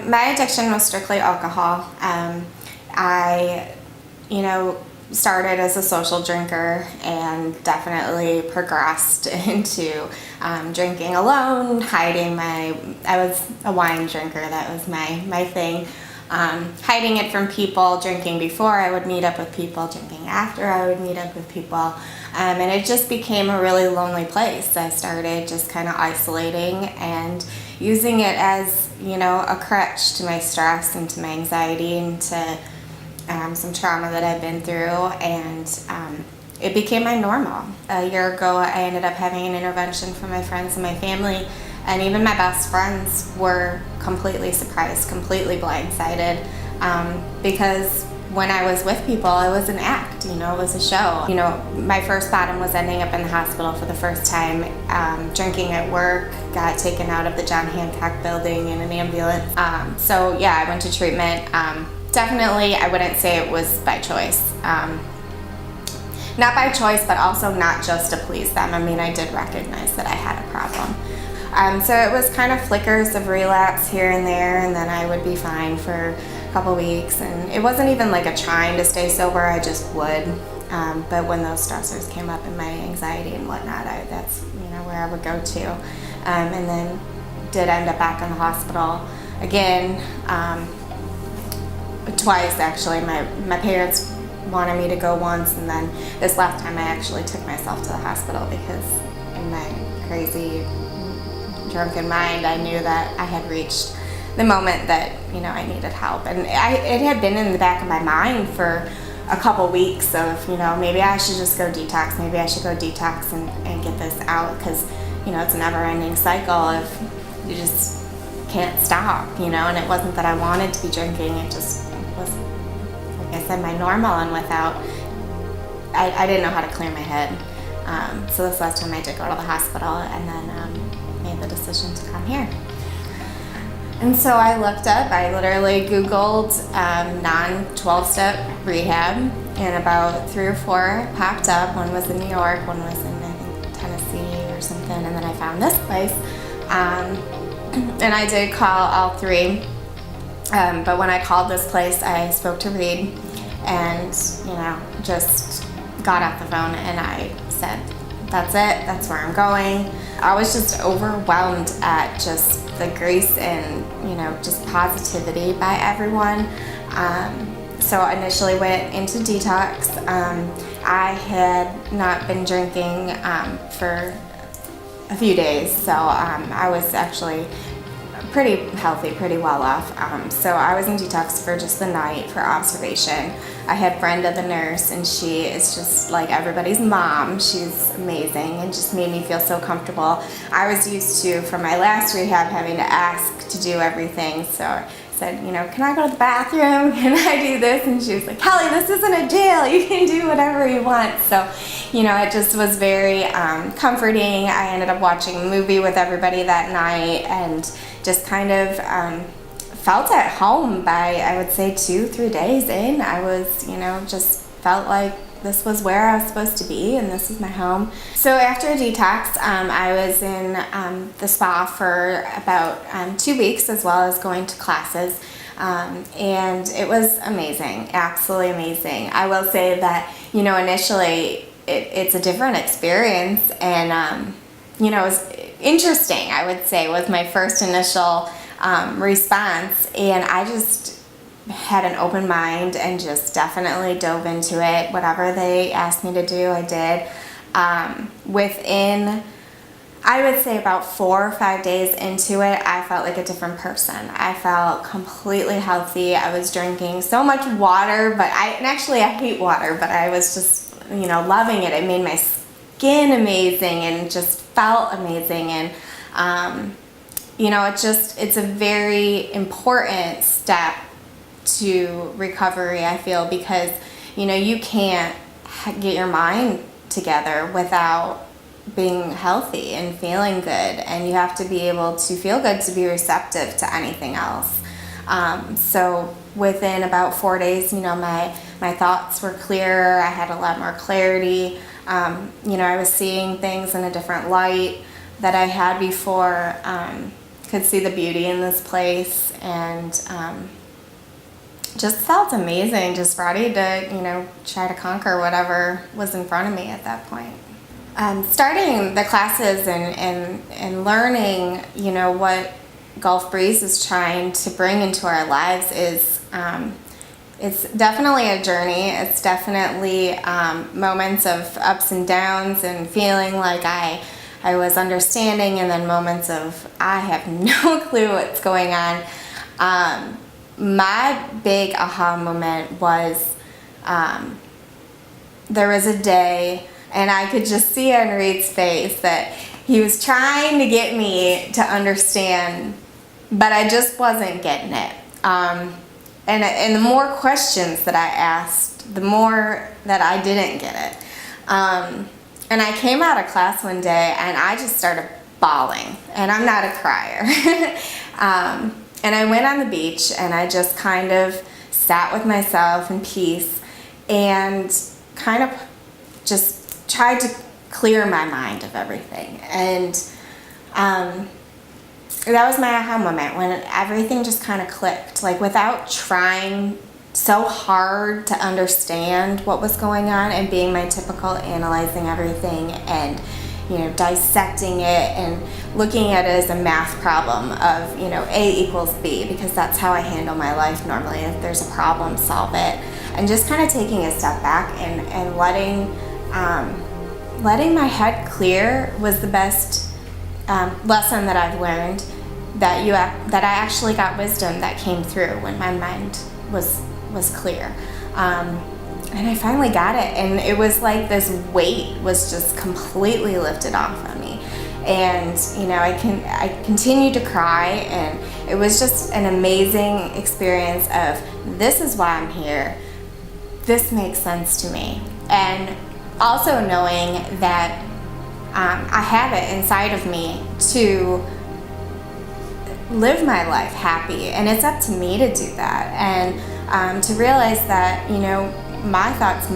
My addiction was strictly alcohol. I, started as a social drinker and definitely progressed into drinking alone, hiding I was a wine drinker, that was my thing. Hiding it from people, drinking before I would meet up with people, drinking after I would meet up with people. And it just became a really lonely place. I started just kind of isolating and using it as, a crutch to my stress and to my anxiety and to some trauma that I've been through, and it became my normal. A year ago, I ended up having an intervention from my friends and my family, and even my best friends were completely surprised, completely blindsided, because when I was with people, it was an act, it was a show. My first bottom was ending up in the hospital for the first time, drinking at work, got taken out of the John Hancock building in an ambulance. I went to treatment. Definitely, I wouldn't say it was by choice. Not by choice, but also not just to please them. I did recognize that I had a problem. So it was kind of flickers of relapse here and there, and then I would be fine for a couple weeks. And it wasn't even like a trying to stay sober, I just would. But when those stressors came up and my anxiety and whatnot, that's where I would go to. And then did end up back in the hospital again. Twice actually. My parents wanted me to go once, and then this last time I actually took myself to the hospital because in my crazy drunken mind I knew that I had reached the moment that I needed help, and it had been in the back of my mind for a couple weeks of maybe I should just go detox, maybe I should go detox and get this out, because it's a never-ending cycle of you just can't stop, and it wasn't that I wanted to be drinking, it just was, like I said, my normal, and I didn't know how to clear my head. So this last time I did go to the hospital, and then made the decision to come here. And so I looked up, I literally Googled non-12-step rehab, and about 3 or 4 popped up. One was in New York, one was in, I think, Tennessee or something, and then I found this place. And I did call all 3. But when I called this place, I spoke to Reed and, just got off the phone and I said, that's it, that's where I'm going. I was just overwhelmed at just the grace and, just positivity by everyone. So I initially went into detox. I had not been drinking for a few days, so I was actually pretty healthy, pretty well off. So I was in detox for just the night for observation. I had Brenda, the nurse, and she is just like everybody's mom. She's amazing and just made me feel so comfortable. I was used to, from my last rehab, having to ask to do everything. So I said, can I go to the bathroom? Can I do this? And she was like, Kelly, this isn't a jail. You can do whatever you want. So, it just was very comforting. I ended up watching a movie with everybody that night and just kind of felt at home by, I would say, 2-3 days in. I was, just felt like this was where I was supposed to be and this is my home. So after a detox, I was in the spa for about 2 weeks, as well as going to classes. And it was amazing, absolutely amazing. I will say that, initially it's a different experience, and, it was interesting, I would say, was my first initial response, and I just had an open mind and just definitely dove into it. Whatever they asked me to do, I did. Within, I would say, about 4 or 5 days into it, I felt like a different person. I felt completely healthy. I was drinking so much water, and actually I hate water, but I was just, loving it. It made my skin amazing and just felt amazing. And, it's a very important step to recovery, I feel, because, you can't get your mind together without being healthy and feeling good, and you have to be able to feel good to be receptive to anything else. So within about 4 days, my thoughts were clearer. I had a lot more clarity. I was seeing things in a different light that I had before. could see the beauty in this place, and just felt amazing, just ready to, try to conquer whatever was in front of me at that point. Starting the classes and learning, what Gulf Breeze is trying to bring into our lives is, it's definitely a journey. It's definitely moments of ups and downs and feeling like I was understanding, and then moments of I have no clue what's going on. My big aha moment was there was a day, and I could just see on Reed's face that he was trying to get me to understand, but I just wasn't getting it. And the more questions that I asked, the more that I didn't get it. And I came out of class one day and I just started bawling, and I'm not a crier. And I went on the beach and I just kind of sat with myself in peace and kind of just tried to clear my mind of everything. And that was my aha moment, when everything just kind of clicked, like without trying so hard to understand what was going on and being my typical analyzing everything and dissecting it and looking at it as a math problem of A equals B, because that's how I handle my life normally. If there's a problem, solve it, and just kind of taking a step back and letting my head clear was the best lesson that I've learned. That I actually got wisdom that came through when my mind was clear. And I finally got it, and it was like this weight was just completely lifted off of me. And I continued to cry, and it was just an amazing experience of, this is why I'm here. This makes sense to me. And also knowing that I have it inside of me to live my life happy, and it's up to me to do that, and to realize that my thoughts,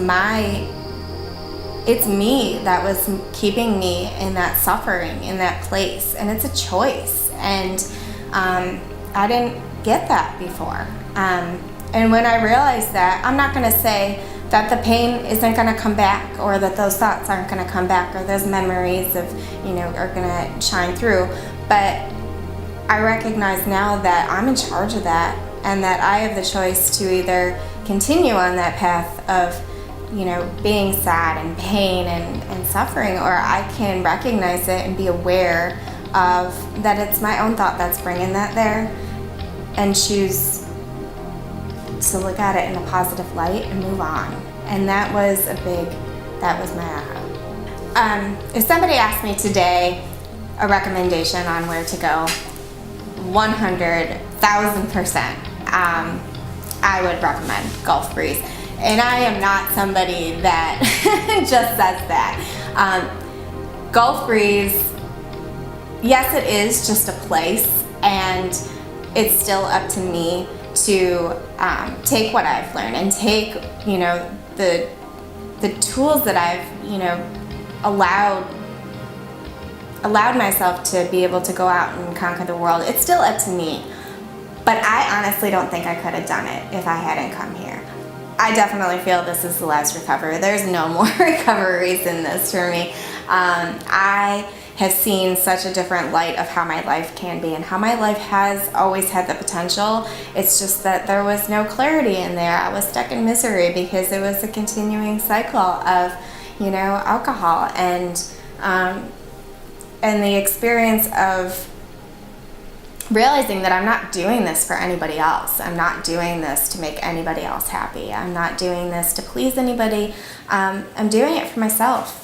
it's me that was keeping me in that suffering, in that place, and it's a choice. And I didn't get that before, and when I realized that, I'm not going to say that the pain isn't going to come back, or that those thoughts aren't going to come back, or those memories of are going to shine through, but I recognize now that I'm in charge of that, and that I have the choice to either continue on that path of being sad and pain and suffering, or I can recognize it and be aware of that it's my own thought that's bringing that there, and choose to look at it in a positive light and move on. And that was my aha. If somebody asked me today a recommendation on where to go, 100,000%, I would recommend Gulf Breeze. And I am not somebody that just says that. Gulf Breeze, yes, it is just a place, and it's still up to me to take what I've learned and take the tools that I've allowed myself to be able to go out and conquer the world. It's still up to me, but I honestly don't think I could have done it if I hadn't come here. I definitely feel this is the last recovery. There's no more recoveries in this for me. I have seen such a different light of how my life can be, and how my life has always had the potential. It's just that there was no clarity in there. I was stuck in misery because it was a continuing cycle of alcohol and the experience of realizing that I'm not doing this for anybody else. I'm not doing this to make anybody else happy. I'm not doing this to please anybody. I'm doing it for myself.